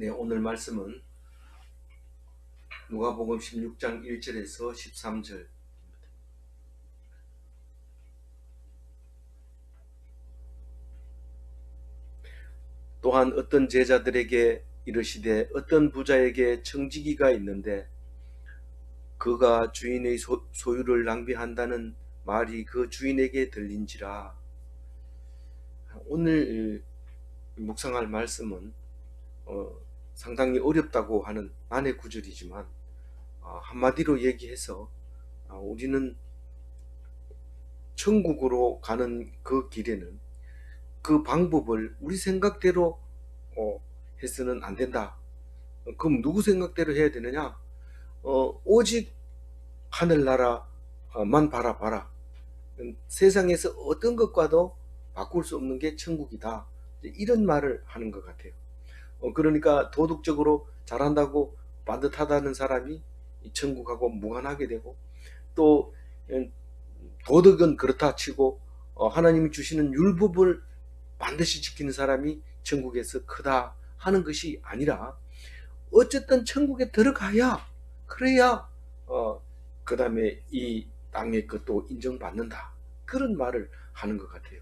네, 오늘 말씀은 누가복음 16장 1절에서 13절. 또한 어떤 제자들에게 이르시되 어떤 부자에게 청지기가 있는데 그가 주인의 소유를 낭비한다는 말이 그 주인에게 들린지라. 오늘 묵상할 말씀은 상당히 어렵다고 하는 난해 구절이지만 한마디로 얘기해서 우리는 천국으로 가는 그 길에는 그 방법을 우리 생각대로 해서는 안 된다. 그럼 누구 생각대로 해야 되느냐? 오직 하늘나라만 바라봐라. 세상에서 어떤 것과도 바꿀 수 없는 게 천국이다. 이런 말을 하는 것 같아요. 그러니까 도덕적으로 잘한다고 반듯하다는 사람이 이 천국하고 무관하게 되고, 또 도덕은 그렇다 치고 하나님이 주시는 율법을 반드시 지키는 사람이 천국에서 크다 하는 것이 아니라, 어쨌든 천국에 들어가야, 그래야 그 다음에 이 땅의 것도 인정받는다, 그런 말을 하는 것 같아요.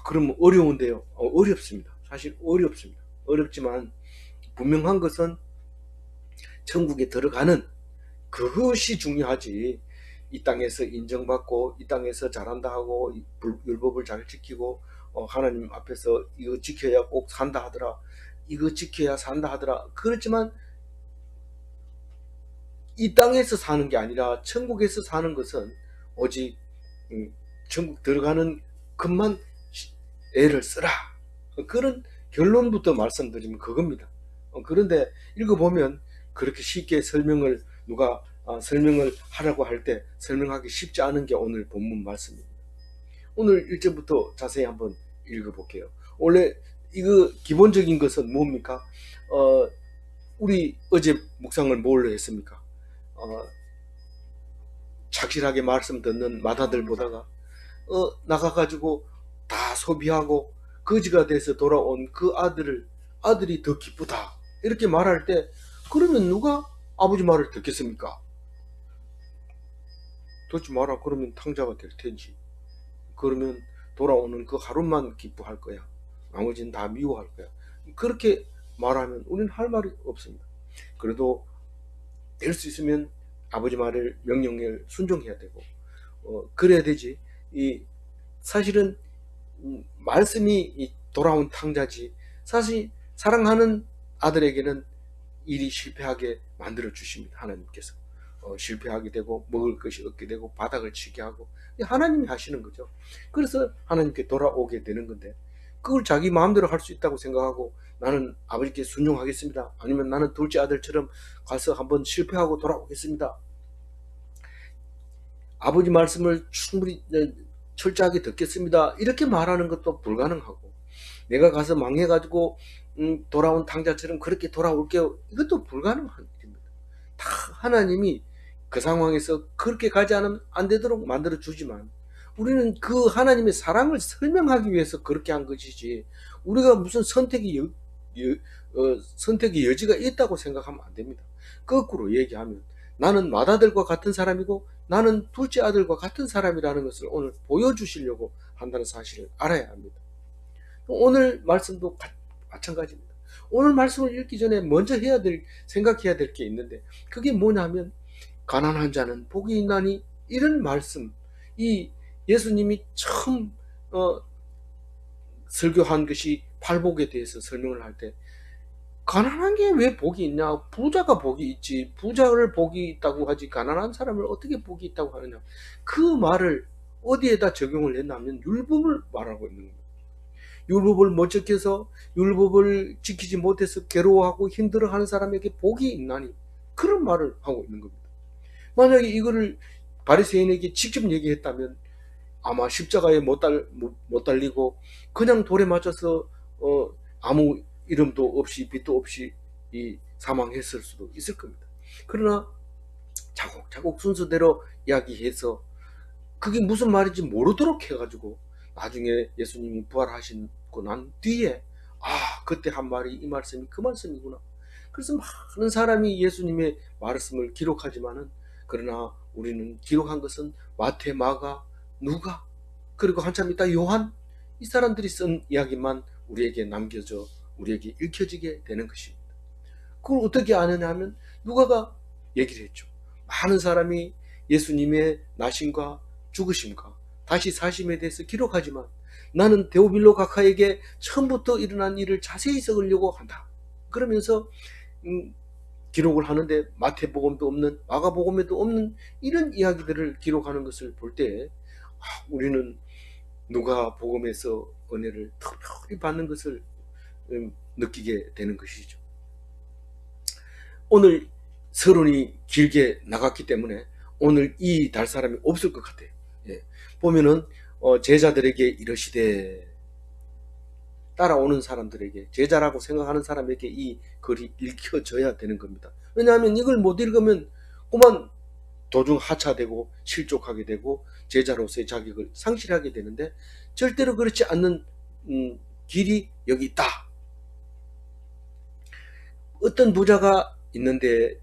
그러면 어려운데요. 어렵습니다. 사실 어렵습니다. 어렵지만 분명한 것은 천국에 들어가는 그것이 중요하지, 이 땅에서 인정받고 이 땅에서 잘한다 하고 율법을 잘 지키고 하나님 앞에서 이거 지켜야 꼭 산다 하더라, 이거 지켜야 산다 하더라. 그렇지만 이 땅에서 사는 게 아니라 천국에서 사는 것은 오직 천국 들어가는 것만 애를 쓰라, 그런 결론부터 말씀드리면 그겁니다. 그런데 읽어보면 그렇게 쉽게 누가 설명을 하라고 할 때 설명하기 쉽지 않은 게 오늘 본문 말씀입니다. 오늘 1절부터 자세히 한번 읽어볼게요. 원래 이거 기본적인 것은 뭡니까? 우리 어제 묵상을 뭘로 했습니까? 착실하게 말씀 듣는 마다들 보다가 나가가지고 다 소비하고 거지가 돼서 돌아온 그 아들이 더 기쁘다, 이렇게 말할 때, 그러면 누가 아버지 말을 듣겠습니까? 듣지 마라 그러면 탕자가 될 텐지, 그러면 돌아오는 그 하루만 기뻐할 거야, 나머지는 다 미워할 거야, 그렇게 말하면 우리는 할 말이 없습니다. 그래도 될 수 있으면 아버지 말을, 명령을 순종해야 되고 그래야 되지. 사실은 말씀이 돌아온 탕자지, 사실 사랑하는 아들에게는 일이 실패하게 만들어 주십니다. 하나님께서 실패하게 되고 먹을 것이 없게 되고 바닥을 치게 하고, 하나님이 하시는 거죠. 그래서 하나님께 돌아오게 되는 건데, 그걸 자기 마음대로 할 수 있다고 생각하고 나는 아버지께 순종하겠습니다, 아니면 나는 둘째 아들처럼 가서 한번 실패하고 돌아오겠습니다, 아버지 말씀을 충분히 철저하게 듣겠습니다, 이렇게 말하는 것도 불가능하고, 내가 가서 망해가지고 돌아온 탕자처럼 그렇게 돌아올게요, 이것도 불가능한 일입니다. 다 하나님이 그 상황에서 그렇게 가지 않으면 안 되도록 만들어 주지만, 우리는 그 하나님의 사랑을 설명하기 위해서 그렇게 한 것이지, 우리가 무슨 선택의 여지가 있다고 생각하면 안 됩니다. 거꾸로 얘기하면 나는 맏아들과 같은 사람이고 나는 둘째 아들과 같은 사람이라는 것을 오늘 보여주시려고 한다는 사실을 알아야 합니다. 오늘 말씀도 마찬가지입니다. 오늘 말씀을 읽기 전에 먼저 생각해야 될 게 있는데, 그게 뭐냐면 가난한 자는 복이 있나니, 이런 말씀, 이 예수님이 처음 설교한 것이 팔복에 대해서 설명을 할 때, 가난한 게 왜 복이 있냐, 부자가 복이 있지, 부자를 복이 있다고 하지 가난한 사람을 어떻게 복이 있다고 하느냐, 그 말을 어디에다 적용을 했냐면 율법을 말하고 있는 겁니다. 율법을 못 지켜서, 율법을 지키지 못해서 괴로워하고 힘들어하는 사람에게 복이 있나니, 그런 말을 하고 있는 겁니다. 만약에 이거를 바리새인에게 직접 얘기했다면 아마 십자가에 못 달리고 그냥 돌에 맞아서 아무 이름도 없이 빛도 없이 사망했을 수도 있을 겁니다. 그러나 차곡차곡 순서대로 이야기해서 그게 무슨 말인지 모르도록 해가지고 나중에 예수님이 부활하시고 난 뒤에 아, 그때 한 말이 이 말씀이 그 말씀이구나. 그래서 많은 사람이 예수님의 말씀을 기록하지만은, 그러나 우리는 기록한 것은 마태, 마가, 누가, 그리고 한참 있다 요한, 이 사람들이 쓴 이야기만 우리에게 남겨져 우리에게 읽혀지게 되는 것입니다. 그걸 어떻게 아느냐 하면 누가가 얘기를 했죠. 많은 사람이 예수님의 나심과 죽으심과 다시 사심에 대해서 기록하지만 나는 데오빌로 각하에게 처음부터 일어난 일을 자세히 적으려고 한다. 그러면서 기록을 하는데 마태복음도 없는, 마가복음에도 없는 이런 이야기들을 기록하는 것을 볼 때 우리는 누가복음에서 은혜를 특별히 받는 것을 느끼게 되는 것이죠. 오늘 서론이 길게 나갔기 때문에 오늘 이 달 사람이 없을 것 같아요. 예. 보면은 제자들에게 이르시되, 따라오는 사람들에게, 제자라고 생각하는 사람에게 이 글이 읽혀져야 되는 겁니다. 왜냐하면 이걸 못 읽으면 그만 도중 하차되고 실족하게 되고 제자로서의 자격을 상실하게 되는데, 절대로 그렇지 않는 길이 여기 있다. 어떤 부자가 있는데,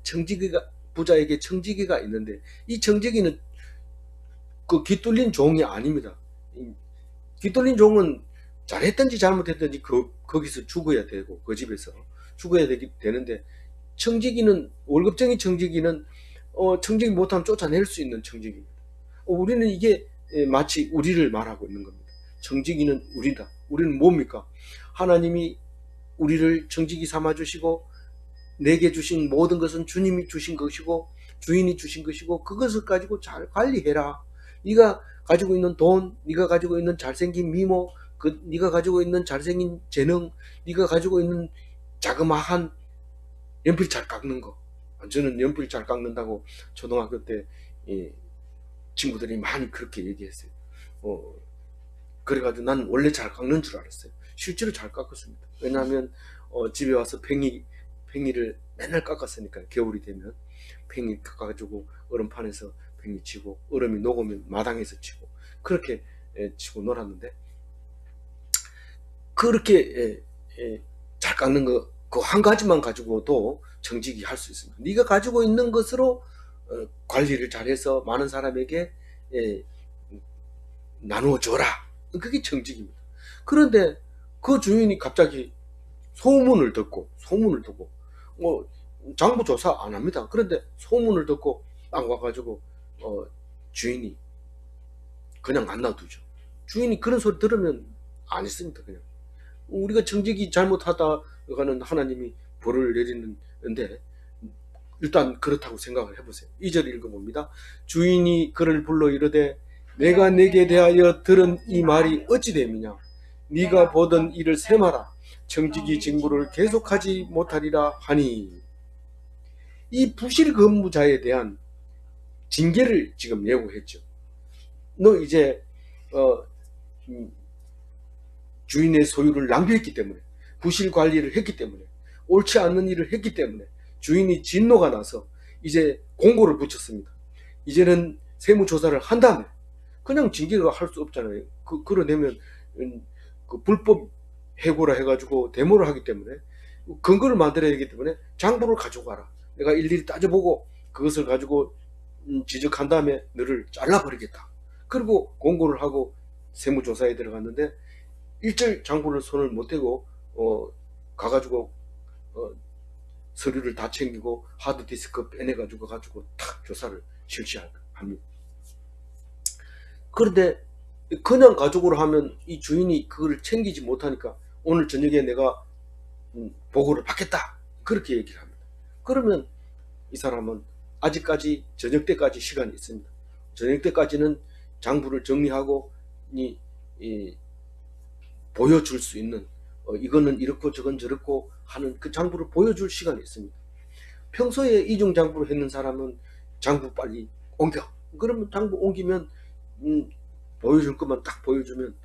부자에게 청지기가 있는데, 이 청지기는 그 귀뚫린 종이 아닙니다. 귀뚫린 종은 잘했든지 잘못했든지 거기서 죽어야 되고, 그 집에서 죽어야 되는데, 청지기는, 월급쟁이 청지기는 청지기 못하면 쫓아낼 수 있는 청지기입니다. 우리는 이게 마치 우리를 말하고 있는 겁니다. 청지기는 우리다. 우리는 뭡니까? 하나님이 우리를 청지기 삼아주시고 내게 주신 모든 것은 주님이 주신 것이고 주인이 주신 것이고, 그것을 가지고 잘 관리해라. 네가 가지고 있는 돈, 네가 가지고 있는 잘생긴 미모, 네가 가지고 있는 잘생긴 재능, 네가 가지고 있는 자그마한 연필 잘 깎는 거. 저는 연필 잘 깎는다고 초등학교 때 친구들이 많이 그렇게 얘기했어요. 그래가지고 난 원래 잘 깎는 줄 알았어요. 실제로 잘 깎았습니다. 왜냐하면 집에 와서 팽이를 맨날 깎았으니까, 겨울이 되면 팽이 깎아가지고 얼음판에서 팽이 치고, 얼음이 녹으면 마당에서 치고, 그렇게 치고 놀았는데, 그렇게 잘 깎는 거 그 한 가지만 가지고도 정직이 할 수 있습니다. 네가 가지고 있는 것으로 관리를 잘해서 많은 사람에게 나누어 줘라. 그게 정직입니다. 그런데 그 주인이 갑자기 소문을 듣고 장부 조사 안 합니다. 그런데 소문을 듣고 딱 와가지고 주인이 그냥 안 놔두죠. 주인이 그런 소리 들으면 안 했습니다. 그냥 우리가 정직이 잘못하다가는 하나님이 벌을 내리는데, 일단 그렇다고 생각을 해보세요. 2절 읽어봅니다. 주인이 그를 불러 이르되 내가 네게 대하여 들은 이 말이 어찌 됨이냐? 네가 보던 일을 세마라. 청지기 직무를 계속하지 못하리라 하니. 이 부실 근무자에 대한 징계를 지금 예고했죠. 너 이제 주인의 소유를 낭비했기 때문에, 부실 관리를 했기 때문에, 옳지 않는 일을 했기 때문에 주인이 진노가 나서 이제 공고를 붙였습니다. 이제는 세무조사를 한 다음에, 그냥 징계가 할 수 없잖아요. 그러내면 그 불법 해고라 해가지고 데모를 하기 때문에, 근거를 만들어야 되기 때문에 장부를 가지고 가라. 내가 일일이 따져보고 그것을 가지고 지적한 다음에 너를 잘라버리겠다. 그리고 공고를 하고 세무조사에 들어갔는데, 일절 장부를 손을 못 대고 가가지고 서류를 다 챙기고 하드디스크 빼내가지고 탁 조사를 실시합니다. 그런데 그냥 가족으로 하면 이 주인이 그걸 챙기지 못하니까 오늘 저녁에 내가 보고를 받겠다, 그렇게 얘기를 합니다. 그러면 이 사람은 아직까지 저녁 때까지 시간이 있습니다. 저녁 때까지는 장부를 정리하고 보여줄 수 있는, 이거는 이렇고 저건 저렇고 하는 그 장부를 보여줄 시간이 있습니다. 평소에 이중 장부를 했는 사람은 장부 빨리 옮겨. 그러면 장부 옮기면 보여줄 것만 딱 보여주면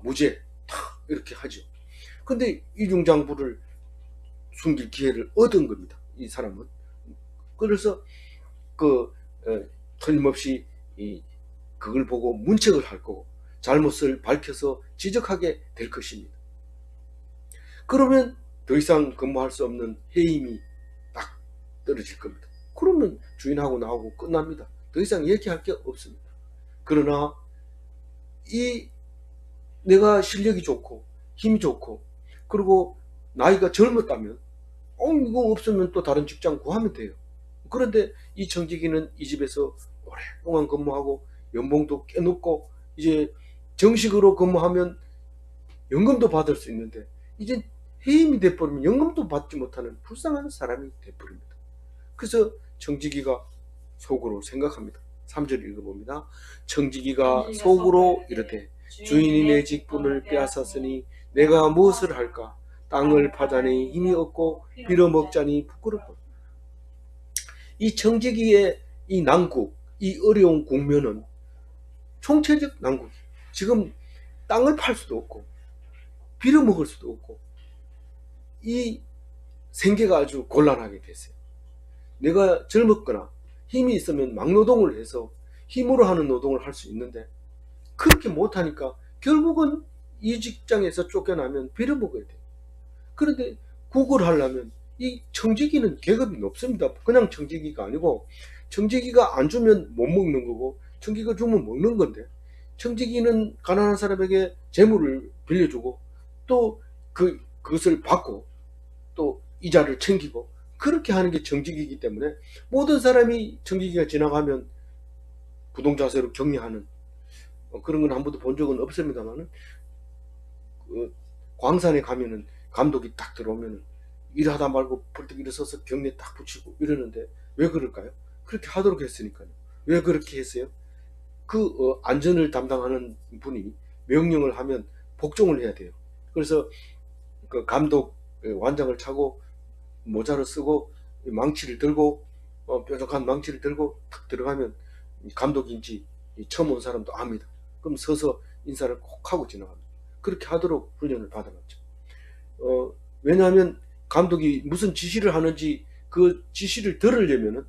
무죄 탁 이렇게 하죠. 근데 이중 장부를 숨길 기회를 얻은 겁니다, 이 사람은. 그래서 틀림없이 그걸 보고 문책을 할 거고 잘못을 밝혀서 지적하게 될 것입니다. 그러면 더 이상 근무할 수 없는 해임이 딱 떨어질 겁니다. 그러면 주인하고 나하고 끝납니다. 더 이상 얘기할 게 없습니다. 그러나 이 내가 실력이 좋고 힘이 좋고 그리고 나이가 젊었다면 이거 없으면 또 다른 직장 구하면 돼요. 그런데 이 청지기는 이 집에서 오랫동안 근무하고 연봉도 꽤 높고 이제 정식으로 근무하면 연금도 받을 수 있는데 이제 해임이 돼버리면 연금도 받지 못하는 불쌍한 사람이 돼버립니다. 그래서 청지기가 속으로 생각합니다. 3절 읽어봅니다. 청지기가 속으로 이르되 주인이 내 직분을 빼앗았으니 내가 무엇을 할까? 땅을 파자니 힘이 없고 빌어먹자니 부끄럽고. 이 청지기의 이 난국, 이 어려운 국면은 총체적 난국. 지금 땅을 팔 수도 없고 빌어먹을 수도 없고 이 생계가 아주 곤란하게 됐어요. 내가 젊었거나 힘이 있으면 막노동을 해서 힘으로 하는 노동을 할 수 있는데 그렇게 못하니까 결국은 이 직장에서 쫓겨나면 빌어먹어야 돼요. 그런데 국을 하려면 이 청지기는 계급이 높습니다. 그냥 청지기가 아니고 청지기가 안 주면 못 먹는 거고 청지기가 주면 먹는 건데 청지기는 가난한 사람에게 재물을 빌려주고 또 그것을 받고 또 이자를 챙기고 그렇게 하는 게 청지기이기 때문에 모든 사람이 청지기가 지나가면 부동자세로 격려하는 그런 건 한 번도 본 적은 없습니다만은 광산에 가면은 감독이 딱 들어오면은 일하다 말고 벌떡 일어서서 경례 딱 붙이고 이러는데 왜 그럴까요? 그렇게 하도록 했으니까요. 왜 그렇게 했어요? 안전을 담당하는 분이 명령을 하면 복종을 해야 돼요. 그래서 그 감독 완장을 차고 모자를 쓰고 망치를 들고 뾰족한 망치를 들고 탁 들어가면 감독인지 처음 온 사람도 압니다. 그럼 서서 인사를 꼭 하고 지나갑니다. 그렇게 하도록 훈련을 받아봤죠. 왜냐하면 감독이 무슨 지시를 하는지 그 지시를 들으려면은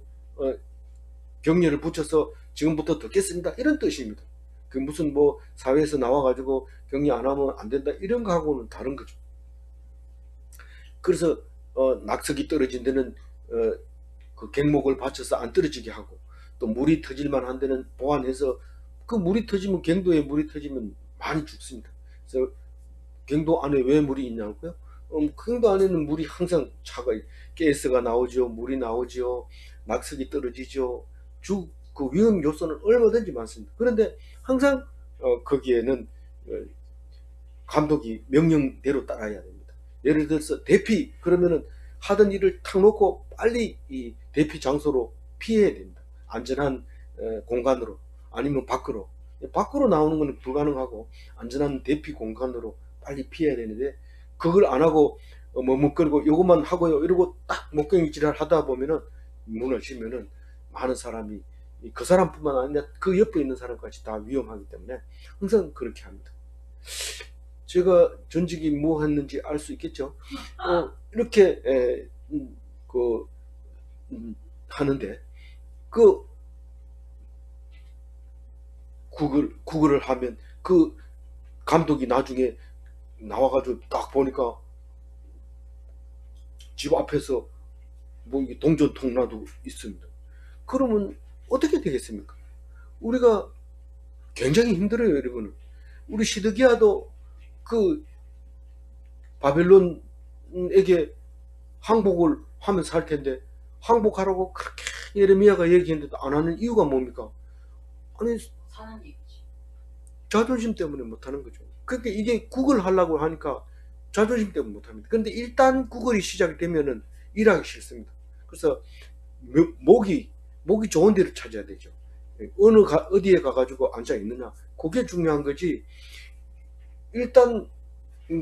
격려를 붙여서 지금부터 듣겠습니다 이런 뜻입니다. 그 무슨 뭐 사회에서 나와가지고 격려 안 하면 안 된다 이런 거하고는 다른 거죠. 그래서 낙석이 떨어진 데는 그 갱목을 받쳐서 안 떨어지게 하고 또 물이 터질만 한 데는 보완해서 그 물이 터지면 갱도에 물이 터지면 많이 죽습니다. 그래서 갱도 안에 왜 물이 있냐고요? 갱도 안에는 물이 항상 차가 가스가 나오죠, 물이 나오죠, 낙석이 떨어지죠. 그 위험 요소는 얼마든지 많습니다. 그런데 항상 거기에는 감독이 명령대로 따라야 됩니다. 예를 들어서 대피 그러면은 하던 일을 탁 놓고 빨리 이 대피 장소로 피해야 됩니다. 안전한 공간으로 아니면 밖으로 나오는 것은 불가능하고 안전한 대피 공간으로 빨리 피해야 되는데 그걸 안 하고 머뭇거리고 이것만 하고요 이러고 딱 목격지랄 하다 보면은 무너지면은 많은 사람이 그 사람뿐만 아니라 그 옆에 있는 사람까지 다 위험하기 때문에 항상 그렇게 합니다. 제가 전직이 뭐 했는지 알 수 있겠죠. 이렇게 하는데 그 구글을 하면 그 감독이 나중에 나와가지고 딱 보니까 집 앞에서 뭐 동전 통나도 있습니다. 그러면 어떻게 되겠습니까? 우리가 굉장히 힘들어요, 여러분은. 우리 시드기야도 그 바벨론에게 항복을 하면서 할 텐데 항복하라고 그렇게 예레미야가 얘기했는데도 안 하는 이유가 뭡니까? 아니 자존심 때문에 못하는 거죠. 그러니까 이게 국을 하려고 하니까 자존심 때문에 못합니다. 그런데 일단 국을이 시작되면은 일하기 싫습니다. 그래서 목이 좋은 데를 찾아야 되죠. 어디에 가가지고 앉아 있느냐 그게 중요한 거지. 일단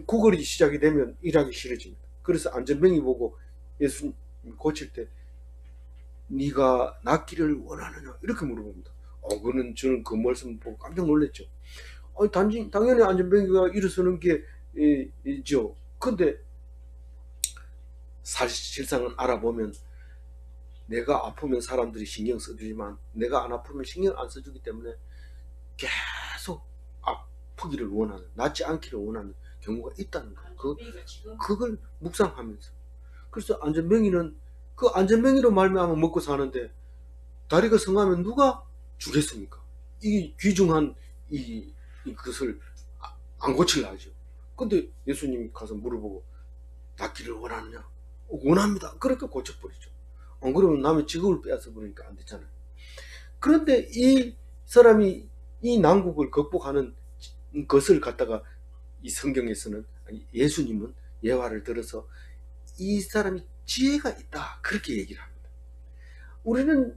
국을이 시작이 되면 일하기 싫어집니다. 그래서 안전병이 보고 예수님 고칠 때 네가 낫기를 원하느냐 이렇게 물어봅니다. 저는 그 말씀 보고 깜짝 놀랐죠. 당연히 안전병이가 일어서는 게 있죠. 근데 사실상은 알아보면 내가 아프면 사람들이 신경 써주지만 내가 안 아프면 신경 안 써주기 때문에 계속 아프기를 원하는, 낫지 않기를 원하는 경우가 있다는 거예요. 그걸 묵상하면서. 그래서 안전병이는 그 안전병이로 말미암아 먹고 사는데 다리가 성하면 누가 주겠습니까? 이 귀중한 이것을 안 고칠라 하죠. 근데 예수님이 가서 물어보고 낫기를 원하느냐? 원합니다. 그렇게 고쳐버리죠. 안 그러면 남의 직업을 빼앗아 버리니까 안 되잖아요. 그런데 이 사람이 이 난국을 극복하는 것을 갖다가 이 성경에서는, 예수님은 예화를 들어서 이 사람이 지혜가 있다 그렇게 얘기를 합니다. 우리는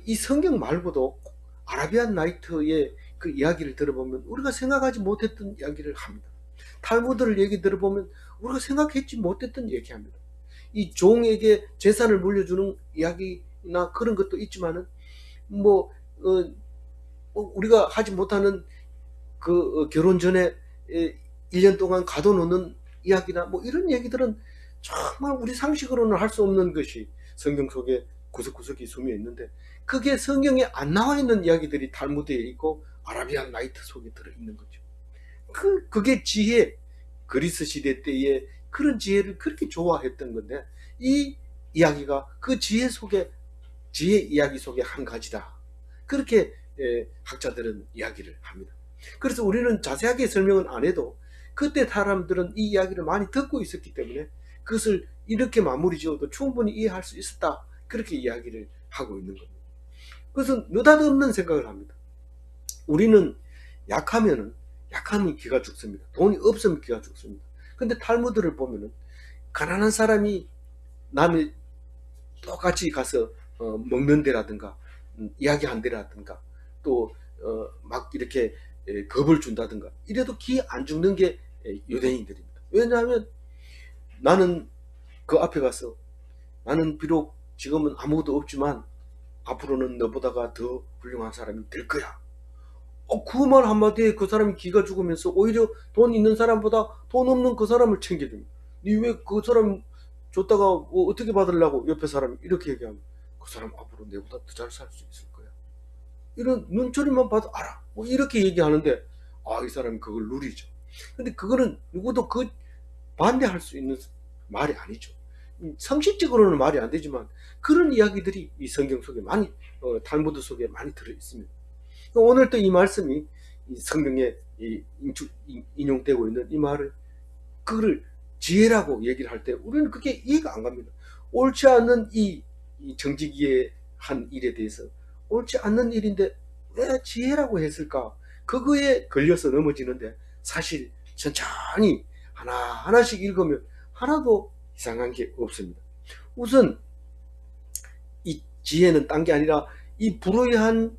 이 성경 말고도 아라비안 나이트의 그 이야기를 들어보면 우리가 생각하지 못했던 이야기를 합니다. 탈무드를 얘기 들어보면 우리가 생각했지 못했던 얘기합니다. 이 종에게 재산을 물려주는 이야기나 그런 것도 있지만은 우리가 하지 못하는 결혼 전에 1년 동안 가둬놓는 이야기나 이런 얘기들은 정말 우리 상식으로는 할 수 없는 것이 성경 속에 구석구석에 숨어 있는데, 그게 성경에 안 나와 있는 이야기들이 탈무드에 있고 아라비안 나이트 속에 들어있는 거죠. 그게 지혜, 그리스 시대 때의 그런 지혜를 그렇게 좋아했던 건데, 이 이야기가 그 지혜 이야기 속에 한 가지다 그렇게 학자들은 이야기를 합니다. 그래서 우리는 자세하게 설명은 안 해도 그때 사람들은 이 이야기를 많이 듣고 있었기 때문에 그것을 이렇게 마무리 지어도 충분히 이해할 수 있었다 그렇게 이야기를 하고 있는 겁니다. 그래서 느닷없는 생각을 합니다. 우리는 약하면 기가 죽습니다. 돈이 없으면 기가 죽습니다. 근데 탈무드를 보면은 가난한 사람이 남이 똑같이 가서 먹는 데라든가 이야기한 데라든가 또 막 이렇게 겁을 준다든가 이래도 기 안 죽는 게 유대인들입니다. 왜냐하면 나는 그 앞에 가서 나는 비록 지금은 아무것도 없지만 앞으로는 너보다가 더 훌륭한 사람이 될 거야. 그 말 한마디에 그 사람이 기가 죽으면서 오히려 돈 있는 사람보다 돈 없는 그 사람을 챙겨줍니다. 니 왜 그 사람 줬다가 어떻게 받으려고 옆에 사람이 이렇게 얘기하면 그 사람 앞으로 내보다 더 잘 살 수 있을 거야. 이런 눈초리만 봐도 알아. 이렇게 얘기하는데 이 사람이 그걸 누리죠. 근데 그거는 누구도 반대할 수 있는 말이 아니죠. 상식적으로는 말이 안 되지만 그런 이야기들이 이 성경 속에 많이 탈무드 속에 많이 들어 있습니다. 오늘 또 이 말씀이 이 성경에 인용되고 있는 이 말을 그거를 지혜라고 얘기를 할 때 우리는 그게 이해가 안 갑니다. 옳지 않은 이 정직이의 한 일에 대해서 옳지 않는 일인데 왜 지혜라고 했을까? 그거에 걸려서 넘어지는데 사실 천천히 하나씩 읽으면 하나도 이상한 게 없습니다. 우선 이 지혜는 딴 게 아니라 이 불의한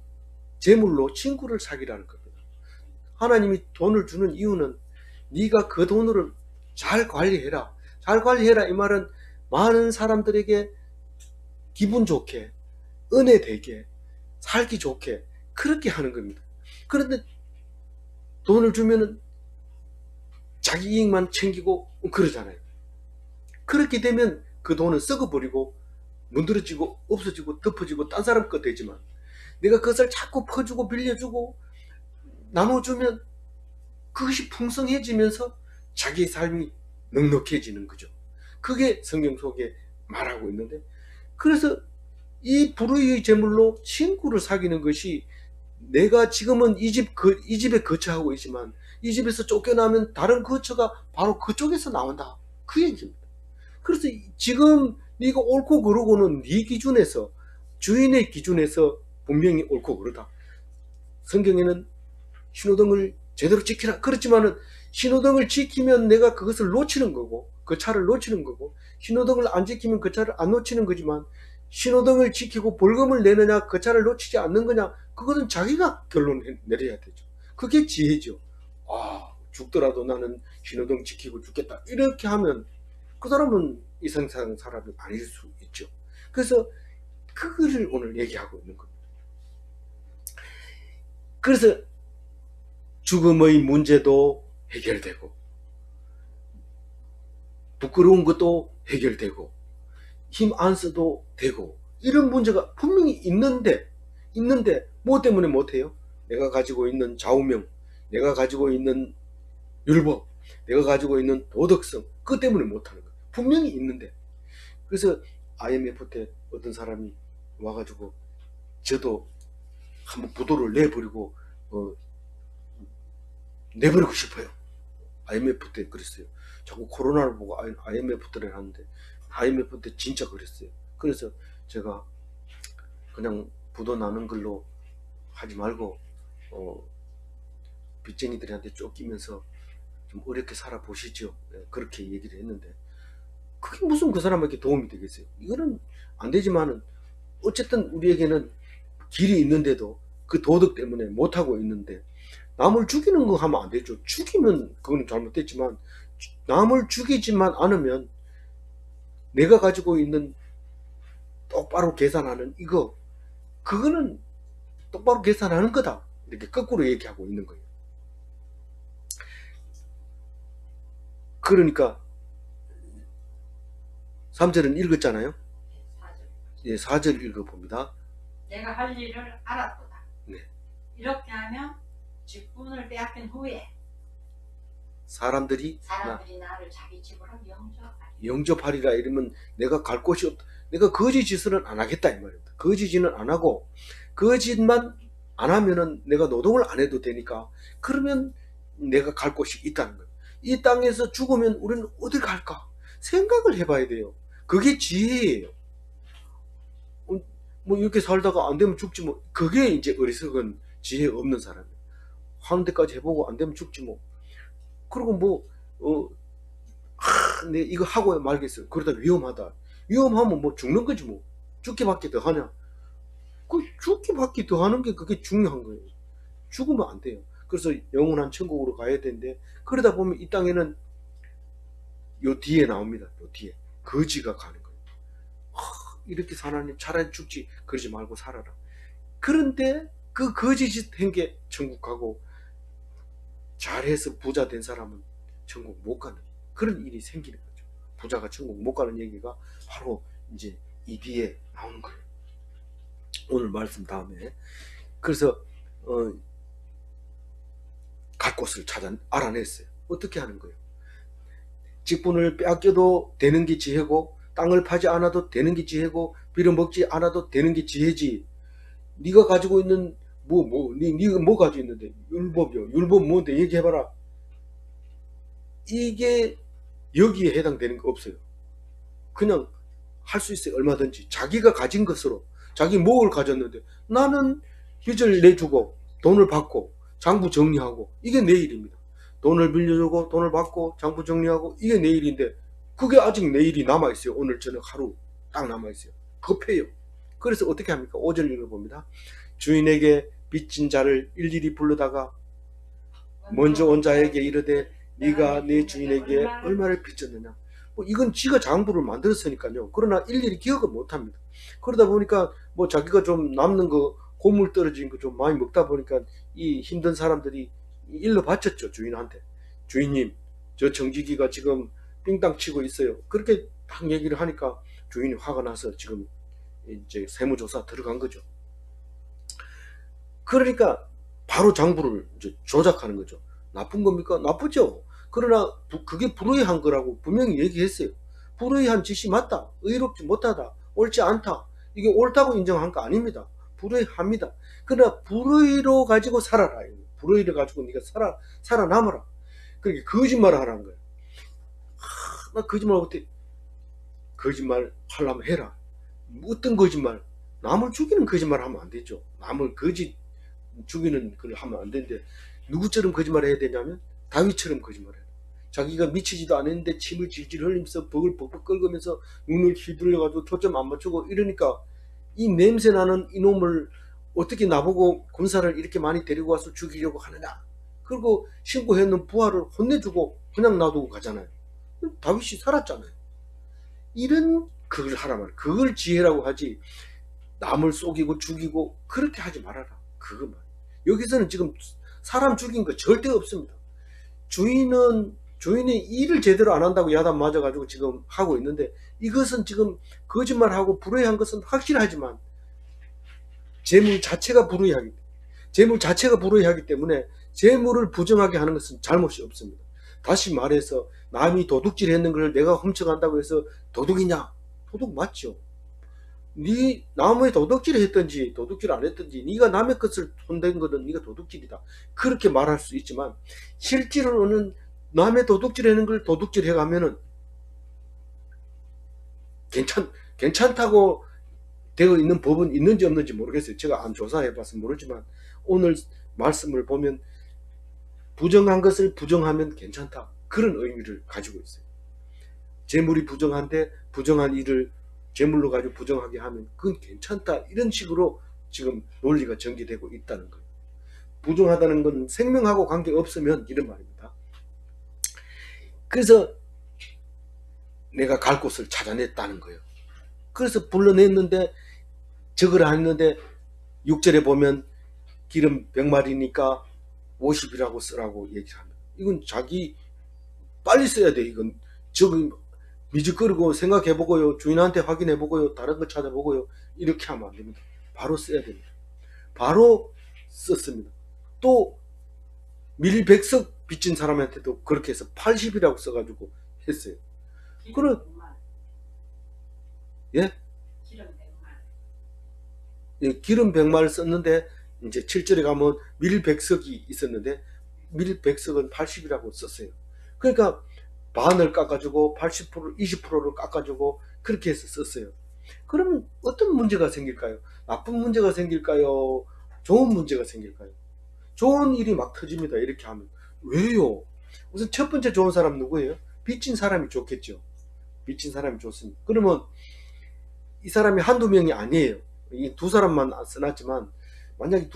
재물로 친구를 사귀라는 겁니다. 하나님이 돈을 주는 이유는 네가 그 돈을 잘 관리해라. 잘 관리해라 이 말은 많은 사람들에게 기분 좋게, 은혜 되게, 살기 좋게 그렇게 하는 겁니다. 그런데 돈을 주면은 자기 이익만 챙기고 그러잖아요. 그렇게 되면 그 돈은 썩어버리고 문드러지고 없어지고 덮어지고 딴 사람 것 되지만, 내가 그것을 자꾸 퍼주고 빌려주고 나눠주면 그것이 풍성해지면서 자기의 삶이 넉넉해지는 거죠. 그게 성경 속에 말하고 있는데, 그래서 이 불의의 재물로 친구를 사귀는 것이 내가 지금은 이 집에 거처하고 있지만 이 집에서 쫓겨나면 다른 거처가 바로 그쪽에서 나온다 그 얘기입니다. 그래서 지금 네가 옳고 그르고는 네 기준에서, 주인의 기준에서 분명히 옳고 그르다. 성경에는 신호등을 제대로 지키라 그렇지만은 신호등을 지키면 내가 그것을 놓치는 거고 그 차를 놓치는 거고, 신호등을 안 지키면 그 차를 안 놓치는 거지만 신호등을 지키고 벌금을 내느냐 그 차를 놓치지 않는 거냐 그거는 자기가 결론을 내려야 되죠. 그게 지혜죠. 죽더라도 나는 신호등 지키고 죽겠다 이렇게 하면 그 사람은 이상한 사람이 아닐 수 있죠. 그래서 그거를 오늘 얘기하고 있는 겁니다. 그래서 죽음의 문제도 해결되고 부끄러운 것도 해결되고 힘 안 써도 되고 이런 문제가 분명히 있는데 뭐 때문에 못해요? 내가 가지고 있는 좌우명, 내가 가지고 있는 율법, 내가 가지고 있는 도덕성, 그것 때문에 못하는 거예요. 분명히 있는데. 그래서 IMF 때 어떤 사람이 와가지고 저도 한번 부도를 내버리고 내버리고 싶어요. IMF 때 그랬어요. 자꾸 코로나를 보고 IMF 때를 하는데 IMF 때 진짜 그랬어요. 그래서 제가 그냥 부도 나는 걸로 하지 말고 빚쟁이들한테 쫓기면서 좀 어렵게 살아보시죠. 그렇게 얘기를 했는데 그게 무슨 그 사람에게 도움이 되겠어요. 이거는 안 되지만은 어쨌든 우리에게는 길이 있는데도 그 도덕 때문에 못하고 있는데 남을 죽이는 거 하면 안 되죠. 죽이면 그거는 잘못됐지만 남을 죽이지만 않으면 내가 가지고 있는 똑바로 계산하는 이거 그거는 똑바로 계산하는 거다. 이렇게 거꾸로 얘기하고 있는 거예요. 그러니까 3절은 읽었잖아요. 4절. 예, 4절 읽어봅니다. 내가 할 일을 알았도다. 네. 이렇게 하면 직분을 빼앗긴 후에 사람들이 나를 자기 집으로 영접하리라. 영접하리라 이러면 내가 갈 곳이 없다. 내가 거짓 짓은 안 하겠다 이 말입니다. 거짓은 안 하고 거짓만 안 하면은 내가 노동을 안 해도 되니까 그러면 내가 갈 곳이 있다는 거예요. 이 땅에서 죽으면 우리는 어딜 갈까? 생각을 해봐야 돼요. 그게 지혜예요. 뭐 이렇게 살다가 안 되면 죽지 뭐. 그게 이제 어리석은 지혜 없는 사람이에요. 하는 데까지 해보고 안 되면 죽지 뭐. 그리고 뭐 내 이거 하고 말겠어요. 그러다 위험하다. 위험하면 뭐 죽는 거지 뭐. 죽기밖에 더 하냐? 그 죽기밖에 더 하는 게 그게 중요한 거예요. 죽으면 안 돼요. 그래서 영원한 천국으로 가야 되는데 그러다 보면 이 땅에는 요 뒤에 나옵니다. 요 뒤에 거지가 가는 거예요. 이렇게 사나님 차라리 죽지 그러지 말고 살아라. 그런데 그 거짓 한 게 천국 가고 잘해서 부자 된 사람은 천국 못 가는 그런 일이 생기는 거죠. 부자가 천국 못 가는 얘기가 바로 이제 이 뒤에 나오는 거예요. 오늘 말씀 다음에. 그래서 갈 곳을 알아냈어요. 어떻게 하는 거예요? 직분을 빼앗겨도 되는 게 지혜고 땅을 파지 않아도 되는 게 지혜고 빌어먹지 않아도 되는 게 지혜지. 네가 가지고 있는 네가 뭐 가지고 있는데 율법이요. 율법 뭔데 얘기해봐라. 이게 여기에 해당되는 거 없어요. 그냥 할 수 있어요. 얼마든지 자기가 가진 것으로 자기 뭐를 가졌는데 나는 빚을 내주고 돈을 받고 장부 정리하고 이게 내 일입니다. 돈을 빌려주고 돈을 받고 장부 정리하고 이게 내 일인데 그게 아직 내 일이 남아있어요. 오늘 저녁 하루 딱 남아있어요. 급해요. 그래서 어떻게 합니까? 5절 읽어봅니다. 주인에게 빚진 자를 일일이 불러다가 먼저 온 자에게 이르되 네가 네 주인에게 얼마를 빚졌느냐. 뭐 이건 지가 장부를 만들었으니까요. 그러나 일일이 기억을 못합니다. 그러다 보니까 뭐 자기가 좀 남는 거 고물 떨어진 거 좀 많이 먹다 보니까 이 힘든 사람들이 일러 바쳤죠. 주인한테. 주인님 저 정직이가 지금 삥땅 치고 있어요. 그렇게 딱 얘기를 하니까 주인이 화가 나서 지금 이제 세무조사 들어간 거죠. 그러니까 바로 장부를 이제 조작하는 거죠. 나쁜 겁니까? 나쁘죠. 그러나 그게 불의한 거라고 분명히 얘기했어요. 불의한 짓이 맞다. 의롭지 못하다. 옳지 않다. 이게 옳다고 인정한 거 아닙니다. 불의합니다. 그러나 불의로 가지고 살아라. 불의를 가지고 네가 살아남아라. 그렇게 거짓말을 하라는 거예요. 나 거짓말 못해. 거짓말 하려면 해라. 어떤 거짓말? 남을 죽이는 거짓말 하면 안 되죠. 남을 죽이는 걸 하면 안 되는데 누구처럼 거짓말을 해야 되냐면 다윗처럼 거짓말해요. 자기가 미치지도 않았는데 침을 질질 흘리면서 벅을 벅벅 끓으면서 눈을 휘둘려가지고 초점 안 맞추고 이러니까 이 냄새나는 이놈을 어떻게 나보고 군사를 이렇게 많이 데리고 와서 죽이려고 하느냐. 그리고 신고했는 부하를 혼내주고 그냥 놔두고 가잖아요. 다윗이 살았잖아요. 이런 그걸 하라 말이야. 그걸 지혜라고 하지 남을 속이고 죽이고 그렇게 하지 말아라. 그거 말이야. 여기서는 지금 사람 죽인 거 절대 없습니다. 주인이 일을 제대로 안 한다고 야단 맞아가지고 지금 하고 있는데 이것은 지금 거짓말하고 불의한 것은 확실하지만 재물 자체가 불의하기 때문에 재물을 부정하게 하는 것은 잘못이 없습니다. 다시 말해서 남이 도둑질 했는 걸 내가 훔쳐간다고 해서 도둑이냐? 도둑 맞죠. 네 남의 도둑질을 했든지 도둑질 안 했든지 네가 남의 것을 손댄 거는 네가 도둑질이다. 그렇게 말할 수 있지만 실제로는 남의 도둑질하는 걸 도둑질해 가면은 괜찮다고 되어 있는 법은 있는지 없는지 모르겠어요. 제가 안 조사해 봐서 모르지만 오늘 말씀을 보면 부정한 것을 부정하면 괜찮다. 그런 의미를 가지고 있어요. 재물이 부정한데 부정한 일을 재물로 가지고 부정하게 하면 그건 괜찮다. 이런 식으로 지금 논리가 전개되고 있다는 거예요. 부정하다는 건 생명하고 관계없으면 이런 말입니다. 그래서 내가 갈 곳을 찾아냈다는 거예요. 그래서 불러냈는데 적으라 했는데 6절에 보면 기름 100마리니까 50이라고 쓰라고 얘기를 합니다. 이건 자기 빨리 써야 돼. 이건 저기 미적거리고 생각해보고요. 주인한테 확인해보고요. 다른 거 찾아보고요. 이렇게 하면 안 됩니다. 바로 써야 됩니다. 바로 썼습니다. 또 밀백석 빚진 사람한테도 그렇게 해서 80이라고 써가지고 했어요. 그래, 예? 예, 기름 100마를 썼는데 이제 7절에 가면 밀백석이 있었는데 밀백석은 80이라고 썼어요. 그러니까 반을 깎아주고 80% 20%를 깎아주고 그렇게 해서 썼어요. 그러면 어떤 문제가 생길까요? 나쁜 문제가 생길까요? 좋은 문제가 생길까요? 좋은 일이 막 터집니다. 이렇게 하면. 왜요? 우선 첫 번째 좋은 사람 누구예요? 빚진 사람이 좋겠죠. 빚진 사람이 좋습니다. 그러면 이 사람이 한두 명이 아니에요. 이 두 사람만 써놨지만 만약에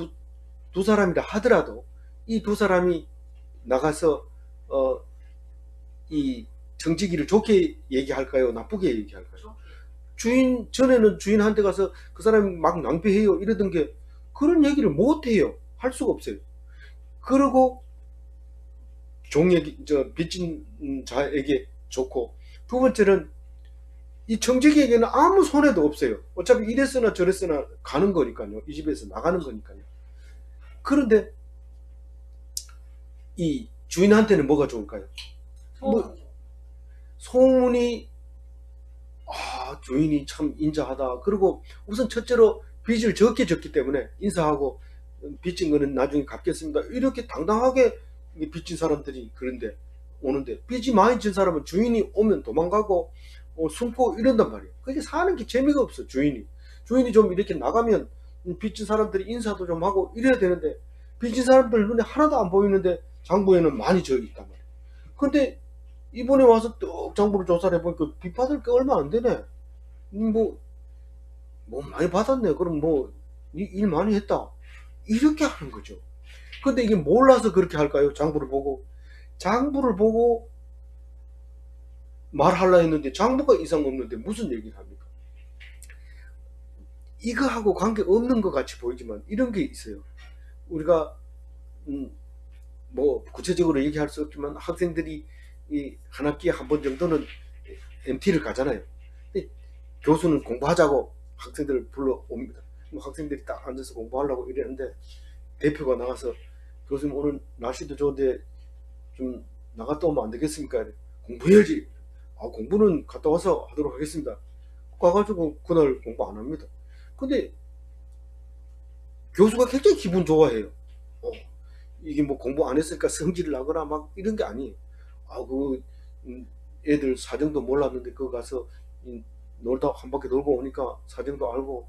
두 사람이라 하더라도 이 두 사람이 나가서 이 정직이를 좋게 얘기할까요? 나쁘게 얘기할까요? 전에는 주인한테 가서 그 사람이 막 낭비해요 이러던 게 그런 얘기를 못 해요. 할 수가 없어요. 그리고 종에게, 빚진 자에게 좋고, 두 번째는 이 정직이에게는 아무 손해도 없어요. 어차피 이랬으나 저랬으나 가는 거니까요. 이 집에서 나가는 거니까요. 그런데 이 주인한테는 뭐가 좋을까요? 뭐 소문이 주인이 참 인자하다. 그리고 우선 첫째로 빚을 적게 졌기 때문에 인사하고 빚진 거는 나중에 갚겠습니다. 이렇게 당당하게 빚진 사람들이 그런데 오는데 빚이 많이 진 사람은 주인이 오면 도망가고 숨고 이런단 말이에요. 그게 사는 게 재미가 없어. 주인이 좀 이렇게 나가면 빚진 사람들이 인사도 좀 하고 이래야 되는데 빚진 사람들 눈에 하나도 안 보이는데 장부에는 많이 져 있단 말이에요. 근데 이번에 와서 또 장부를 조사를 해보니까 빚 받을 게 얼마 안 되네. 뭐 많이 받았네. 그럼 일 많이 했다. 이렇게 하는 거죠. 근데 이게 몰라서 그렇게 할까요? 장부를 보고 말하려 했는데 장부가 이상 없는데 무슨 얘기를 합니까? 이거하고 관계없는 것 같이 보이지만 이런 게 있어요. 우리가 뭐 구체적으로 얘기할 수 없지만 학생들이 한 학기에 한 번 정도는 MT를 가잖아요. 교수는 공부하자고 학생들을 불러옵니다. 학생들이 딱 앉아서 공부하려고 이랬는데 대표가 나가서 교수님 오늘 날씨도 좋은데 좀 나갔다 오면 안 되겠습니까? 공부해야지. 공부는 갔다 와서 하도록 하겠습니다. 가가지고 그날 공부 안 합니다. 근데 교수가 굉장히 기분 좋아해요. 이게 뭐 공부 안 했으니까 성질을 나거나 막 이런 게 아니에요. 애들 사정도 몰랐는데 그거 가서 놀다 한 바퀴 돌고 오니까 사정도 알고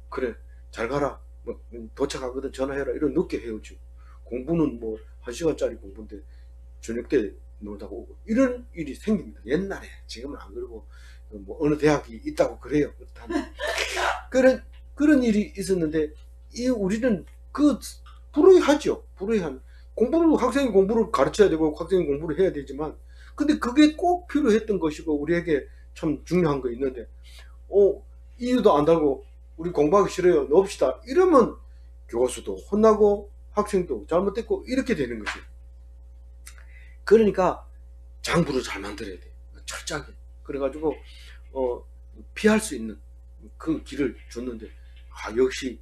그래 잘 가라 뭐 도착하거든 전화해라 이런 늦게 헤어지고 공부는 뭐 1시간짜리 공부인데 저녁 때 놀다가 오고 이런 일이 생깁니다. 옛날에. 지금은 안 그러고 뭐 어느 대학이 있다고 그래요. 그런 일이 있었는데 우리는 불의하죠. 불의한 학생이 공부를 가르쳐야 되고 학생이 공부를 해야 되지만 근데 그게 꼭 필요했던 것이고 우리에게 참 중요한 거 있는데 이유도 안 달고 우리 공부하기 싫어요 넣읍시다 이러면 교수도 혼나고 학생도 잘못됐고 이렇게 되는 거죠. 그러니까 장부를 잘 만들어야 돼. 철저하게. 그래가지고 피할 수 있는 그 길을 줬는데 역시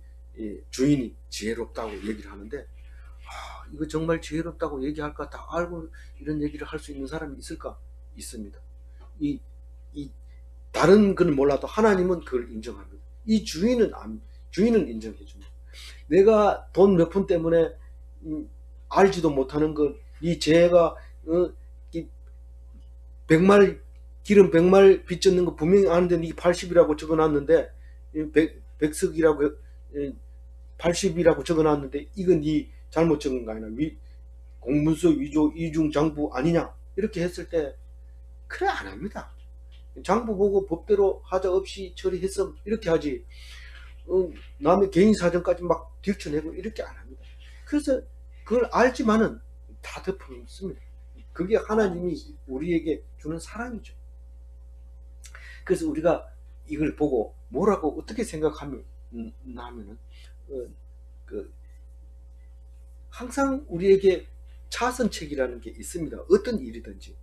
주인이 지혜롭다고 얘기를 하는데 이거 정말 지혜롭다고 얘기할까? 다 알고 이런 얘기를 할 수 있는 사람이 있을까? 있습니다. 이, 이 다른 건 몰라도 하나님은 그걸 인정합니다. 이 주인은 인정해 줍니다. 내가 돈 몇 푼 때문에 알지도 못하는 것, 이 죄가 이 100말 기름 100말 빚졌는 거 분명히 아는데 이게 80이라고 적어놨는데 100석이라고 80이라고 적어놨는데 이건 네 잘못 적은 거 아니냐, 공문서 위조 이중장부 아니냐 이렇게 했을 때 그래 안 합니다. 장부 보고 법대로 하자 없이 처리했어 이렇게 하지, 남의 개인 사정까지 막 들춰내고 이렇게 안 합니다. 그래서 그걸 알지만은 다 덮어놓습니다. 그게 하나님이 우리에게 주는 사랑이죠. 그래서 우리가 이걸 보고 뭐라고 어떻게 생각하면 하면은 항상 우리에게 차선책이라는 게 있습니다. 어떤 일이든지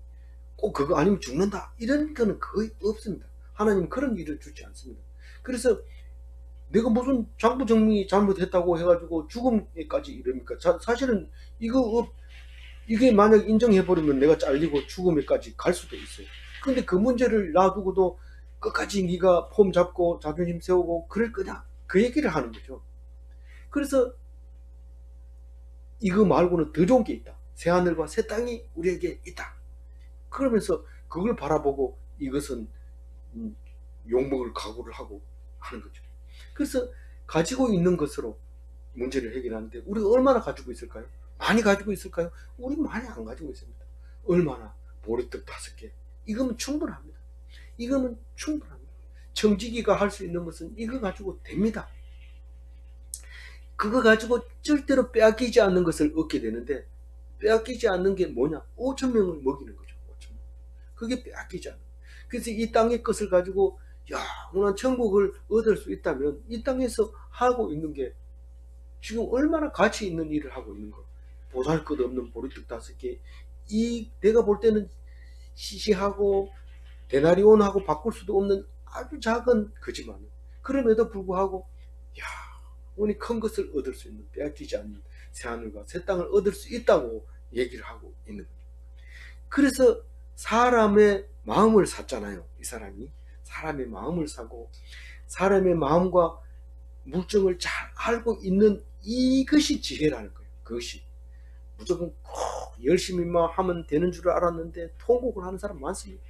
꼭 그거 아니면 죽는다 이런 거는 거의 없습니다. 하나님은 그런 일을 주지 않습니다. 그래서 내가 무슨 장부정리 잘못했다고 해가지고 죽음까지 이럽니까? 사실은 이게 만약 인정해버리면 내가 잘리고 죽음에까지 갈 수도 있어요. 근데 그 문제를 놔두고도 끝까지 네가 폼 잡고 자존심 세우고 그럴 거냐? 그 얘기를 하는 거죠. 그래서 이거 말고는 더 좋은 게 있다. 새하늘과 새 땅이 우리에게 있다. 그러면서 그걸 바라보고 이것은 욕먹을 각오를 하고 하는 거죠. 그래서 가지고 있는 것으로 문제를 해결하는데 우리가 얼마나 가지고 있을까요? 많이 가지고 있을까요? 우리 많이 안 가지고 있습니다. 얼마나? 보리떡 5개. 이거면 충분합니다. 이거면 충분합니다. 청지기가 할 수 있는 것은 이거 가지고 됩니다. 그거 가지고 절대로 빼앗기지 않는 것을 얻게 되는데, 빼앗기지 않는 게 뭐냐? 5,000명을 먹이는 거죠. 5,000명. 그게 빼앗기지 않는 거예요. 그래서 이 땅의 것을 가지고 영원한 천국을 얻을 수 있다면 이 땅에서 하고 있는 게 지금 얼마나 가치 있는 일을 하고 있는 거. 보잘것없는 보리떡 5개. 내가 볼 때는 시시하고 데나리온하고 바꿀 수도 없는 아주 작은 거지만 그럼에도 불구하고 우리 큰 것을 얻을 수 있는, 빼앗기지 않는 새하늘과 새 땅을 얻을 수 있다고 얘기를 하고 있는 거죠. 그래서 사람의 마음을 샀잖아요. 이 사람이 사람의 마음을 사고 사람의 마음과 물정을 잘 알고 있는 이것이 지혜라는 거예요. 그것이 무조건 꼭 열심히만 하면 되는 줄 알았는데 통곡을 하는 사람 많습니다.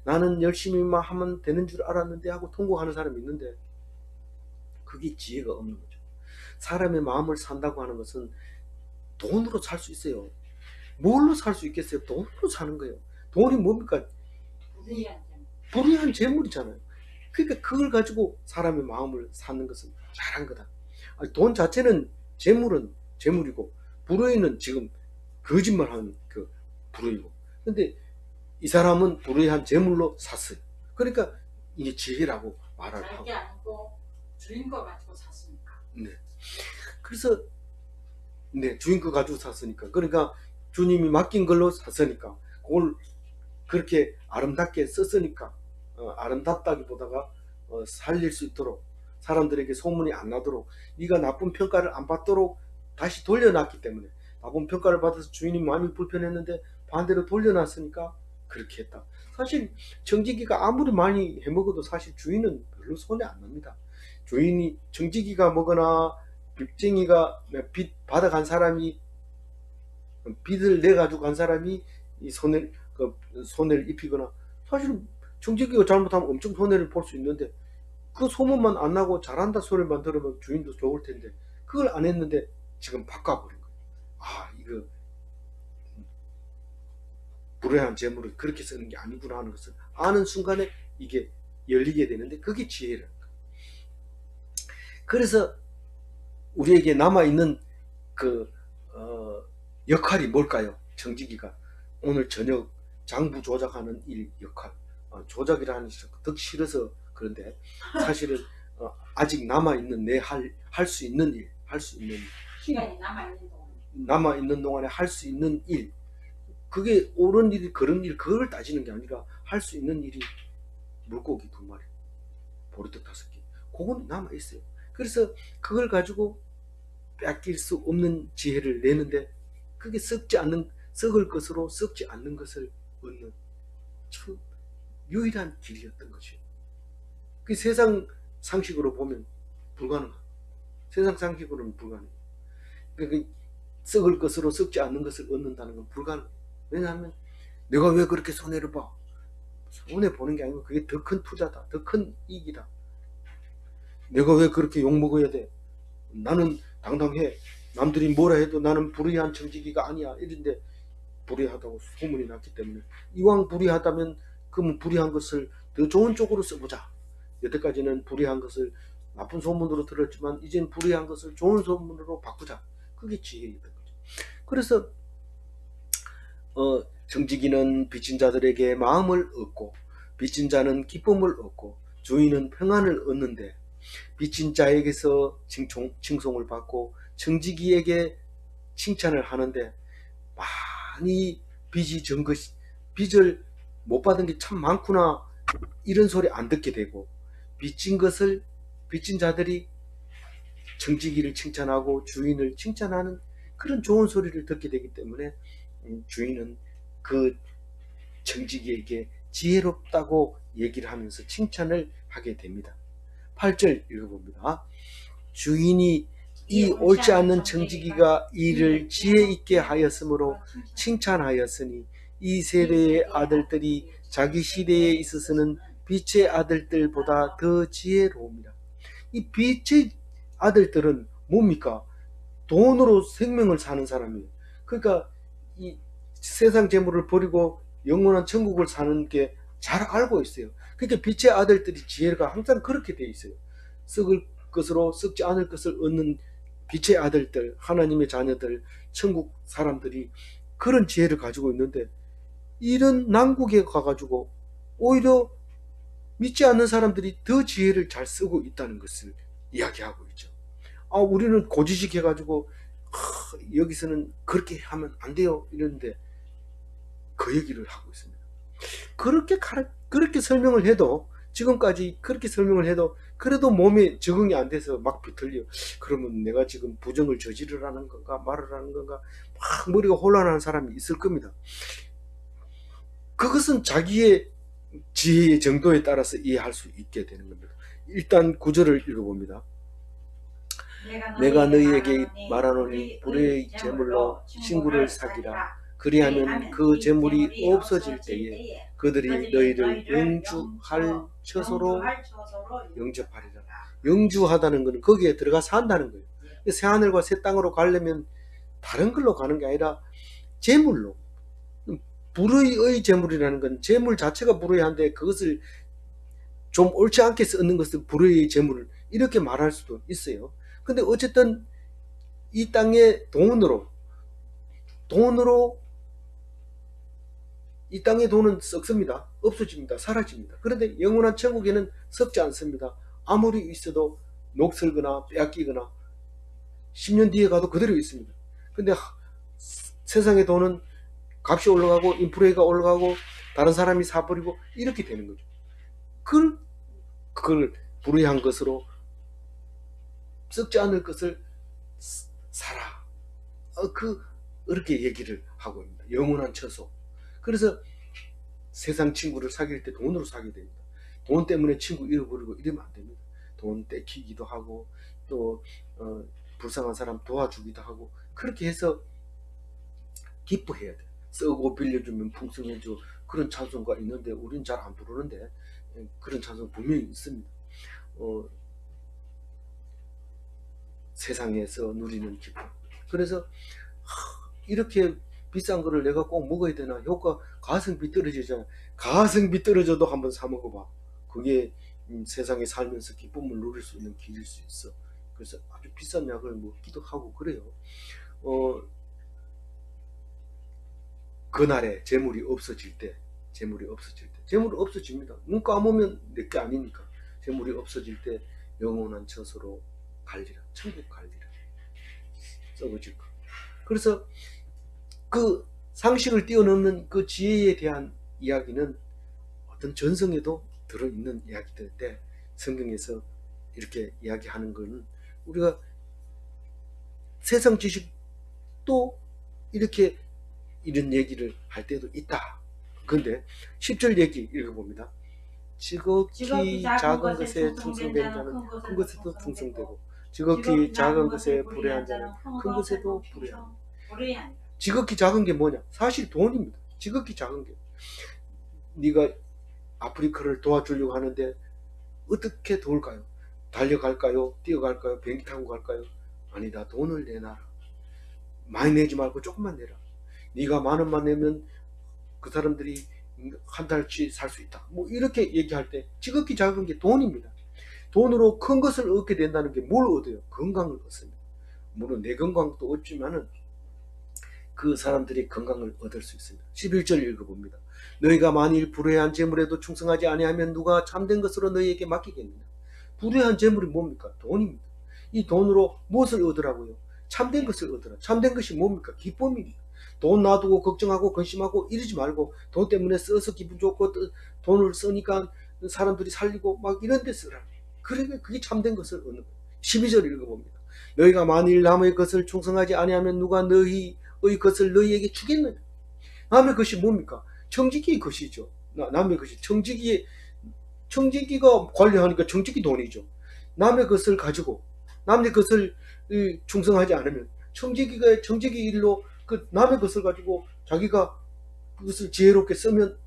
나는 열심히만 하면 되는 줄 알았는데 하고 통곡하는 사람이 있는데 그게 지혜가 없는 거죠. 사람의 마음을 산다고 하는 것은 돈으로 살 수 있어요. 뭘로 살 수 있겠어요? 돈으로 사는 거예요. 돈이 뭡니까? 불의한 재물이잖아요. 그러니까 그걸 가지고 사람의 마음을 사는 것은 잘한 거다. 돈 자체는 재물은 재물이고 불의는 지금 거짓말하는 그 불의고, 근데 이 사람은 불의한 재물로 샀어요. 그러니까 이게 지혜라고 말을 하고. 자기 아니고 주인 거 가지고 샀으니까. 네. 그래서 주인 거 가지고 샀으니까, 그러니까 주님이 맡긴 걸로 샀으니까 그걸 그렇게 아름답게 썼으니까 아름답다기보다가 살릴 수 있도록, 사람들에게 소문이 안 나도록, 네가 나쁜 평가를 안 받도록 다시 돌려놨기 때문에, 나쁜 평가를 받아서 주인이 마음이 불편했는데 반대로 돌려놨으니까 그렇게 했다. 사실 청지기가 아무리 많이 해먹어도 사실 주인은 별로 손해 안 납니다. 주인이, 청지기가 먹거나 빚쟁이가 빚 받아간 사람이, 빚을 내가지고 간 사람이 이 손해를 입히거나, 사실은 청지기가 잘못하면 엄청 손해를 볼 수 있는데 그 소문만 안 나고 잘한다 소리만 들으면 주인도 좋을 텐데 그걸 안 했는데 지금 바꿔버린 거예요. 이거 불의한 재물을 그렇게 쓰는 게 아니구나 하는 것을 아는 순간에 이게 열리게 되는데 그게 지혜라는 거예요. 그래서 우리에게 남아있는 역할이 뭘까요? 청지기가 오늘 저녁 장부 조작하는 일 역할, 조작이라는 게 더 싫어서 그런데 사실은 아직 남아있는 할 수 있는 일, 시간이 남아있는 동안 남아있는 동안에 할 수 있는 일, 그게 옳은 일, 그런 일, 그걸 따지는 게 아니라 할 수 있는 일이 물고기 2마리, 보리떡 5개, 그건 남아있어요. 그래서 그걸 가지고 뺏길 수 없는 지혜를 내는데 그게 썩을 것으로 썩지 않는 것을 얻는 참 유일한 길이었던 것이요. 그 세상 상식으로 보면 불가능합니다. 세상 상식으로는 불가능해요. 그 썩을 것으로 썩지 않는 것을 얻는다는 건 불가능해요. 왜냐하면 내가 왜 그렇게 손해를 봐? 손해보는 게 아니고 그게 더 큰 투자다. 더 큰 이익이다. 내가 왜 그렇게 욕먹어야 돼? 나는 당당해. 남들이 뭐라 해도 나는 불의한 정직이가 아니야. 이런데 불의하다고 소문이 났기 때문에 이왕 불의하다면 그러면 불의한 것을 더 좋은 쪽으로 써보자. 여태까지는 불의한 것을 나쁜 소문으로 들었지만 이젠 불의한 것을 좋은 소문으로 바꾸자. 그게 지혜였던 거죠. 그래서 정직이는 빚진 자들에게 마음을 얻고 빚진 자는 기쁨을 얻고 주인은 평안을 얻는데 빚진 자에게서 칭송을 받고 정직이에게 칭찬을 하는데 많이 빚을 못 받은 게 참 많구나 이런 소리 안 듣게 되고 빚진 자들이 정직이를 칭찬하고 주인을 칭찬하는 그런 좋은 소리를 듣게 되기 때문에 주인은 그 정직이에게 지혜롭다고 얘기를 하면서 칭찬을 하게 됩니다. 8절 읽어봅니다. 주인이 이 옳지 않는 정직이가 이를 지혜 있게 하였으므로 칭찬하였으니 이 세대의 아들들이 자기 시대에 있어서는 빛의 아들들보다 더 지혜로웁니다. 이 빛의 아들들은 뭡니까? 돈으로 생명을 사는 사람이에요. 그러니까 이 세상 재물을 버리고 영원한 천국을 사는 게 잘 알고 있어요. 그러니까 빛의 아들들이 지혜가 항상 그렇게 돼 있어요. 썩을 것으로 썩지 않을 것을 얻는 빛의 아들들, 하나님의 자녀들, 천국 사람들이 그런 지혜를 가지고 있는데 이런 난국에 가가지고 오히려 믿지 않는 사람들이 더 지혜를 잘 쓰고 있다는 것을 이야기하고 있죠. 우리는 고지식 해가지고 여기서는 그렇게 하면 안 돼요 이러는데 그 얘기를 하고 있습니다. 그렇게 설명을 해도 지금까지 그렇게 설명을 해도 그래도 몸에 적응이 안 돼서 막 비틀려. 그러면 내가 지금 부정을 저지르라는 건가 말을 하는 건가 막 머리가 혼란하는 사람이 있을 겁니다. 그것은 자기의 지혜의 정도에 따라서 이해할 수 있게 되는 겁니다. 일단 9절을 읽어봅니다. 내가 너희에게 말하노니 불의의 제물로 친구를 사기라. 그리하면 그 제물이 없어질 때에 그들이 너희를 영주할 처소로 영접하리라. 영주하다는 것은 거기에 들어가 산다는 거예요. 새하늘과 새 땅으로 가려면 다른 걸로 가는 게 아니라 제물로. 불의의 제물이라는 건 제물 자체가 불의한데 그것을 좀 옳지 않게 쓰는 것을 불의의 제물 이렇게 말할 수도 있어요. 근데 어쨌든 이 땅의 돈으로 이 땅의 돈은 썩습니다. 없어집니다. 사라집니다. 그런데 영원한 천국에는 썩지 않습니다. 아무리 있어도 녹슬거나 빼앗기거나 10년 뒤에 가도 그대로 있습니다. 근데 세상의 돈은 값이 올라가고 인플레이가 올라가고 다른 사람이 사버리고 이렇게 되는 거죠. 그걸 불의한 것으로 썩지 않을 것을 사라. 그렇게 얘기를 하고 있습니다. 영원한 처소. 그래서 세상 친구를 사귈 때 돈으로 사귀게 됩니다. 돈 때문에 친구 잃어버리고 이러면 안 됩니다. 돈 떼키기도 하고 또 불쌍한 사람 도와주기도 하고 그렇게 해서 기뻐해야 돼요. 쓰고 빌려주면 풍성해져 그런 찬송가 있는데 우리는 잘 안 부르는데 그런 찬송 분명히 있습니다. 세상에서 누리는 기쁨. 그래서 이렇게 비싼 거를 내가 꼭 먹어야 되나? 효과 가성비 떨어지잖아. 가성비 떨어져도 한번 사 먹어봐. 그게 세상에 살면서 기쁨을 누릴 수 있는 길일 수 있어. 그래서 아주 비싼 약을 먹기도 하고 그래요. 그날에 재물이 없어질 때 재물이 없어집니다. 눈 감으면 내 게 아니니까. 재물이 없어질 때 영원한 처소로 갈리라. 천국 갈리라. 썩어질 거. 그래서 그 상식을 뛰어넘는 그 지혜에 대한 이야기는 어떤 전성에도 들어있는 이야기인데 성경에서 이렇게 이야기하는 것은 우리가 세상 지식도 이렇게 이런 얘기를 할 때도 있다. 그런데 10절 얘기 읽어봅니다. 지극히 작은 것에 충성된 자는 큰 것에도 충성되고 지극히 작은 것에 불의한 자는 큰 것에도 불의하니라. 지극히 작은 게 뭐냐? 사실 돈입니다. 지극히 작은 게. 네가 아프리카를 도와주려고 하는데 어떻게 도울까요? 달려갈까요? 뛰어갈까요? 비행기 타고 갈까요? 아니다. 돈을 내놔라. 많이 내지 말고 조금만 내라. 네가 10,000원만 내면 그 사람들이 한 달치 살 수 있다. 뭐 이렇게 얘기할 때 지극히 작은 게 돈입니다. 돈으로 큰 것을 얻게 된다는 게 뭘 얻어요? 건강을 얻습니다. 물론 내 건강도 얻지만은 그 사람들이 건강을 얻을 수 있습니다. 11절 읽어봅니다. 너희가 만일 불의한 재물에도 충성하지 아니하면 누가 참된 것으로 너희에게 맡기겠느냐. 불의한 재물이 뭡니까? 돈입니다. 이 돈으로 무엇을 얻으라고요? 참된 것을 얻으라. 참된 것이 뭡니까? 기쁨입니다. 돈 놔두고 걱정하고 근심하고 이러지 말고 돈 때문에 써서 기분 좋고 돈을 쓰니까 사람들이 살리고 막 이런 데 쓰라. 그러니까 그게 참된 것을 얻는 거예요. 12절 읽어봅니다. 너희가 만일 남의 것을 충성하지 아니하면 누가 너희의 것을 너희에게 주겠느냐. 남의 것이 뭡니까? 청지기의 것이죠. 남의 것이 청지기가 관리하니까 청지기 돈이죠. 남의 것을 가지고 남의 것을 충성하지 않으면 청지기가 청지기 일로 그 남의 것을 가지고 자기가 그것을 지혜롭게 쓰면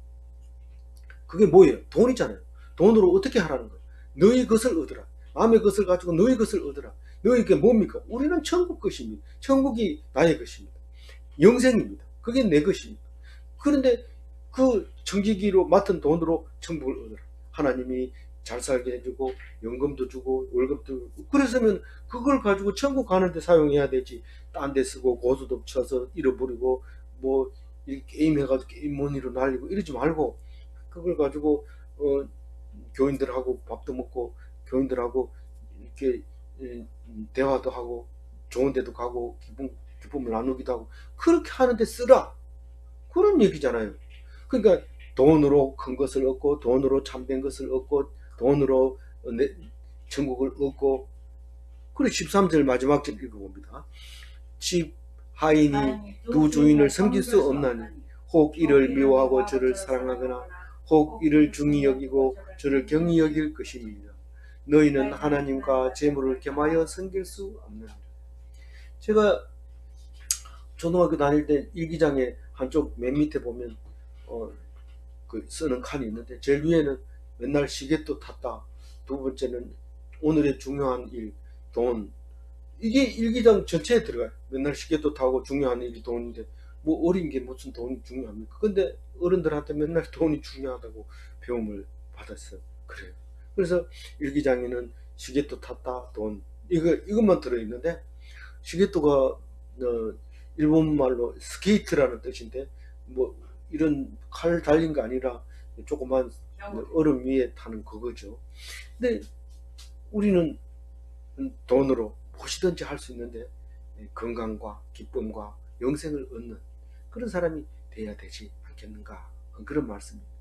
그게 뭐예요? 돈이잖아요. 돈으로 어떻게 하라는 거예요? 너희 것을 얻으라. 남의 것을 가지고 너희 것을 얻으라. 너희게 뭡니까? 우리는 천국 것입니다. 천국이 나의 것입니다. 영생입니다. 그게 내 것입니다. 그런데 그 청지기로 맡은 돈으로 천국을 얻으라. 하나님이 잘 살게 해주고 연금도 주고 월급도 주고 그랬으면 그걸 가지고 천국 가는데 사용해야 되지. 딴 데 쓰고 고스톱 쳐서 잃어버리고 뭐 게임 해가지고 게임머니로 날리고 이러지 말고 그걸 가지고 교인들하고 밥도 먹고 교인들하고 이렇게 대화도 하고 좋은 데도 가고 기쁨을 나누기도 하고 그렇게 하는데 쓰라. 그런 얘기잖아요. 그러니까 돈으로 큰 것을 얻고 돈으로 참된 것을 얻고 돈으로 천국을 얻고. 그리고 13절 마지막 절 읽어봅니다. 집 하인이 두 주인을 섬길 수 없나니 혹 이를 미워하고 저를 사랑하거나 혹 이를 중히 여기고 저를 경히 여길 것입니다. 너희는 하나님과 재물을 겸하여 섬길 수 없느니라. 제가 초등학교 다닐 때 일기장에 한쪽 맨 밑에 보면 그 쓰는 칸이 있는데 제일 위에는 맨날 시계도 탔다. 두 번째는 오늘의 중요한 일, 돈. 이게 일기장 전체에 들어가요. 맨날 시계도 타고 중요한 일이 돈인데 뭐 어린 게 무슨 돈이 중요합니까? 근데 어른들한테 맨날 돈이 중요하다고 배움을 받았어요. 그래요. 그래서 일기장에는 시계도 탔다, 돈. 이것만 들어있는데 시계도가 일본말로 스케이트라는 뜻인데 뭐 이런 칼 달린 거 아니라 조그만 얼음 위에 타는 그거죠. 근데 우리는 돈으로 무엇이든지 할 수 있는데 건강과 기쁨과 영생을 얻는 그런 사람이 돼야 되지 않겠는가, 그런 말씀입니다.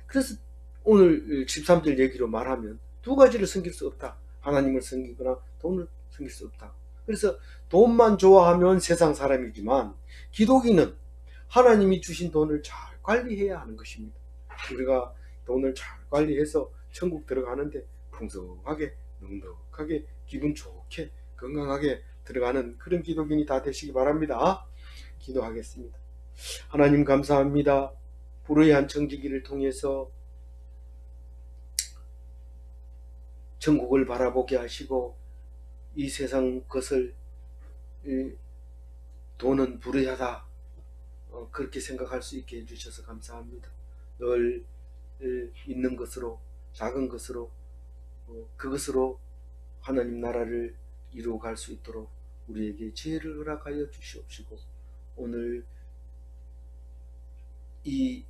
그래서 오늘 13절 얘기로 말하면 두 가지를 섬길 수 없다. 하나님을 섬기거나 돈을 섬길 수 없다. 그래서 돈만 좋아하면 세상 사람이지만 기독인은 하나님이 주신 돈을 잘 관리해야 하는 것입니다. 우리가 돈을 잘 관리해서 천국 들어가는데 풍성하게 넉넉하게 기분 좋게 건강하게 들어가는 그런 기독인이 다 되시기 바랍니다. 기도하겠습니다. 하나님 감사합니다. 불의한 청지기를 통해서 천국을 바라보게 하시고 이 세상 것을 돈은 불의하다 그렇게 생각할 수 있게 해주셔서 감사합니다. 늘 있는 것으로 작은 것으로 그것으로 하나님 나라를 이루어갈 수 있도록 우리에게 지혜를 허락하여 주시옵시고 오늘 이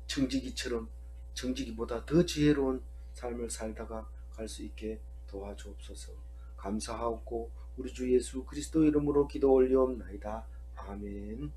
청지기처럼 청지기보다 더 지혜로운 삶을 살다가 갈 수 있게 도와주옵소서. 감사하옵고 우리 주 예수 그리스도 이름으로 기도 올리옵나이다. 아멘.